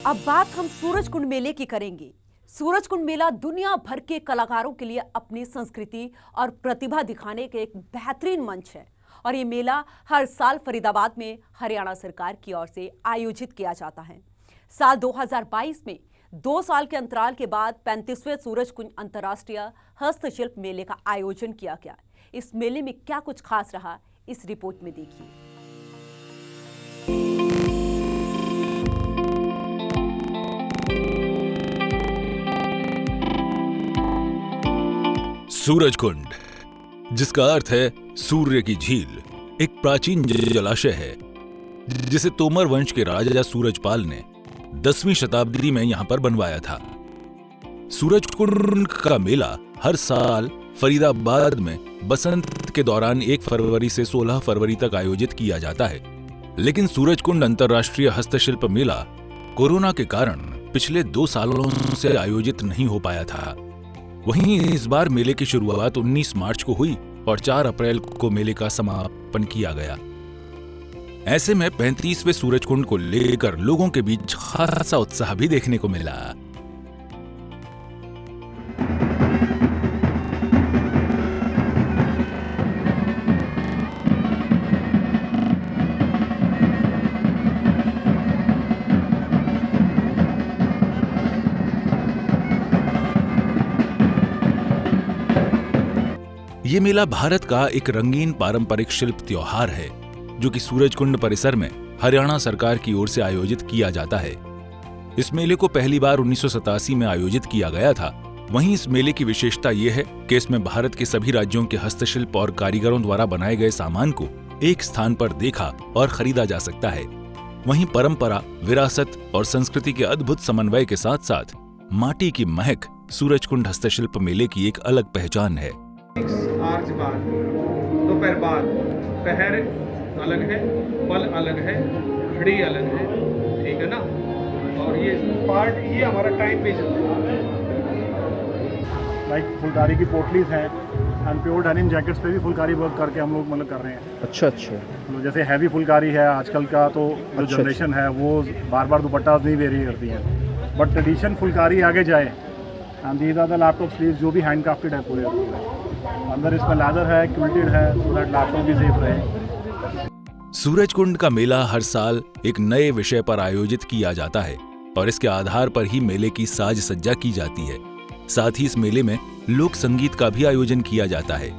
अब बात हम सूरजकुंड मेले की करेंगे। सूरजकुंड मेला दुनिया भर के कलाकारों के लिए अपनी संस्कृति और प्रतिभा दिखाने के एक बेहतरीन मंच है और ये मेला हर साल फरीदाबाद में हरियाणा सरकार की ओर से आयोजित किया जाता है। साल 2022 में 2 साल के अंतराल के बाद 35वें सूरजकुंड अंतर्राष्ट्रीय हस्तशिल्प मेले का आयोजन किया गया। इस मेले में क्या कुछ खास रहा, इस रिपोर्ट में देखिए। सूरजकुंड, जिसका अर्थ है सूर्य की झील, एक प्राचीन जलाशय है जिसे तोमर वंश के राजा सूरजपाल ने 10वीं शताब्दी में यहां पर बनवाया था। सूरजकुंड का मेला हर साल फरीदाबाद में बसंत के दौरान 1 फरवरी से 16 फरवरी तक आयोजित किया जाता है। लेकिन सूरजकुंड अंतर्राष्ट्रीय हस्तशिल्प मेला कोरोना के कारण पिछले 2 सालों से आयोजित नहीं हो पाया था। वहीं इस बार मेले की शुरुआत 19 मार्च को हुई और 4 अप्रैल को मेले का समापन किया गया। ऐसे में 35वें सूरजकुंड को लेकर लोगों के बीच खासा उत्साह भी देखने को मिला। ये मेला भारत का एक रंगीन पारंपरिक शिल्प त्योहार है जो कि सूरजकुंड परिसर में हरियाणा सरकार की ओर से आयोजित किया जाता है। इस मेले को पहली बार 1987 में आयोजित किया गया था। वहीं इस मेले की विशेषता यह है कि इसमें भारत के सभी राज्यों के हस्तशिल्प और कारीगरों द्वारा बनाए गए सामान को एक स्थान पर देखा और खरीदा जा सकता है। वहीं परंपरा, विरासत और संस्कृति के अद्भुत समन्वय के साथ साथ माटी की महक सूरजकुंड हस्तशिल्प मेले की एक अलग पहचान है। आज बाद दोपहर बाद पहर अलग है, पल अलग है, घड़ी अलग है, ठीक है ना। और ये पार्ट, ये हमारा टाइम पे चलता है। लाइक फुलकारी की पोटलीज हैं एंड प्योर डेनिम जैकेट्स पे भी फुलकारी वर्क करके हम लोग मतलब कर रहे हैं। अच्छा। तो जैसे हैवी फुलकारी है आजकल का, तो जो जनरेशन है वो बार बार दुपट्टा नहीं वेरी करती है, बट ट्रेडिशन फुलकारी आगे जाए। And these are the laptop sleeves जो भी हैंड क्राफ्टेड है पूरे। अंदर इसमें लेदर है, क्विल्टेड है, सो दैट लैपटॉप भी सेफ रहे। सूरजकुंड का मेला हर साल एक नए विषय पर आयोजित किया जाता है और इसके आधार पर ही मेले की साज सज्जा की जाती है। साथ ही इस मेले में लोक संगीत का भी आयोजन किया जाता है।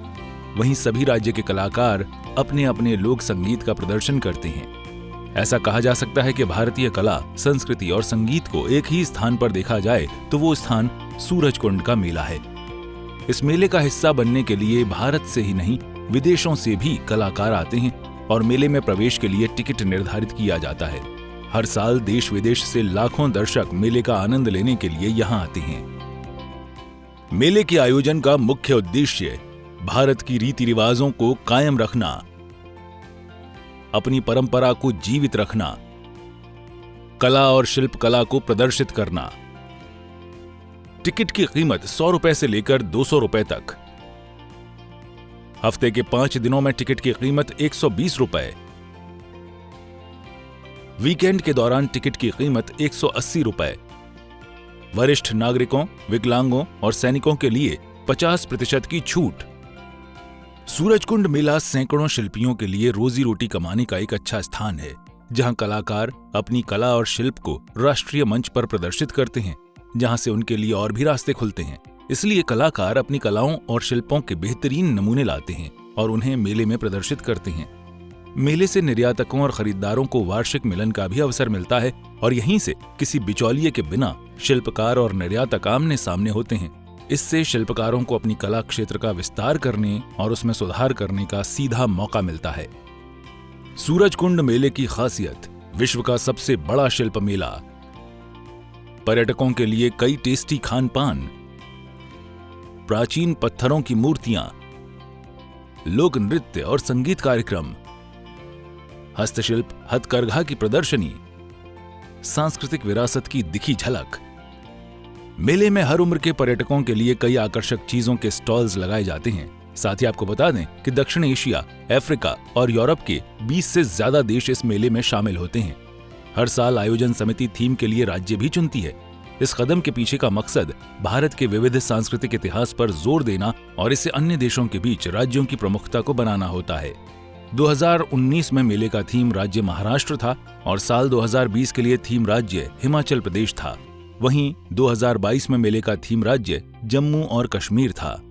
वहीं सभी राज्य के कलाकार अपने अपने लोक संगीत का प्रदर्शन करते हैं। ऐसा कहा जा सकता है कि भारतीय कला, संस्कृति और संगीत को एक ही स्थान पर देखा जाए तो वो स्थान सूरजकुंड का मेला है। इस मेले का हिस्सा बनने के लिए भारत से ही नहीं, विदेशों से भी कलाकार आते हैं और मेले में प्रवेश के लिए टिकट निर्धारित किया जाता है। हर साल देश विदेश से लाखों दर्शक मेले का आनंद लेने के लिए यहाँ आते हैं। मेले के आयोजन का मुख्य उद्देश्य भारत की रीति रिवाजों को कायम रखना, अपनी परंपरा को जीवित रखना, कला और शिल्प कला को प्रदर्शित करना। टिकट की कीमत 100 रुपए से लेकर 200 रुपए तक। हफ्ते के 5 दिनों में टिकट की कीमत 120 रुपए। वीकेंड के दौरान टिकट की कीमत 180 रुपए। वरिष्ठ नागरिकों, विकलांगों और सैनिकों के लिए 50% की छूट। सूरजकुंड मेला सैकड़ों शिल्पियों के लिए रोजी रोटी कमाने का एक अच्छा स्थान है, जहां कलाकार अपनी कला और शिल्प को राष्ट्रीय मंच पर प्रदर्शित करते हैं, जहां से उनके लिए और भी रास्ते खुलते हैं। इसलिए कलाकार अपनी कलाओं और शिल्पों के बेहतरीन नमूने लाते हैं और उन्हें मेले में प्रदर्शित करते हैं। मेले से निर्यातकों और खरीदारों को वार्षिक मिलन का भी अवसर मिलता है और यहीं से किसी बिचौलिए के बिना शिल्पकार और निर्यातक आमने सामने होते हैं। इससे शिल्पकारों को अपनी कला क्षेत्र का विस्तार करने और उसमें सुधार करने का सीधा मौका मिलता है। सूरजकुंड मेले की खासियत, विश्व का सबसे बड़ा शिल्प मेला, पर्यटकों के लिए कई टेस्टी खान पान, प्राचीन पत्थरों की मूर्तियां, लोक नृत्य और संगीत कार्यक्रम, हस्तशिल्प हथकरघा की प्रदर्शनी, सांस्कृतिक विरासत की दिखी झलक। मेले में हर उम्र के पर्यटकों के लिए कई आकर्षक चीजों के स्टॉल्स लगाए जाते हैं। साथ ही आपको बता दें कि दक्षिण एशिया, अफ्रीका और यूरोप के 20 से ज्यादा देश इस मेले में शामिल होते हैं। हर साल आयोजन समिति थीम के लिए राज्य भी चुनती है। इस कदम के पीछे का मकसद भारत के विविध सांस्कृतिक इतिहास पर जोर देना और इसे अन्य देशों के बीच राज्यों की प्रमुखता को बनाना होता है। 2019 में मेले का थीम राज्य महाराष्ट्र था और साल 2020 के लिए थीम राज्य हिमाचल प्रदेश था। वहीं 2022 में मेले का थीम राज्य जम्मू और कश्मीर था।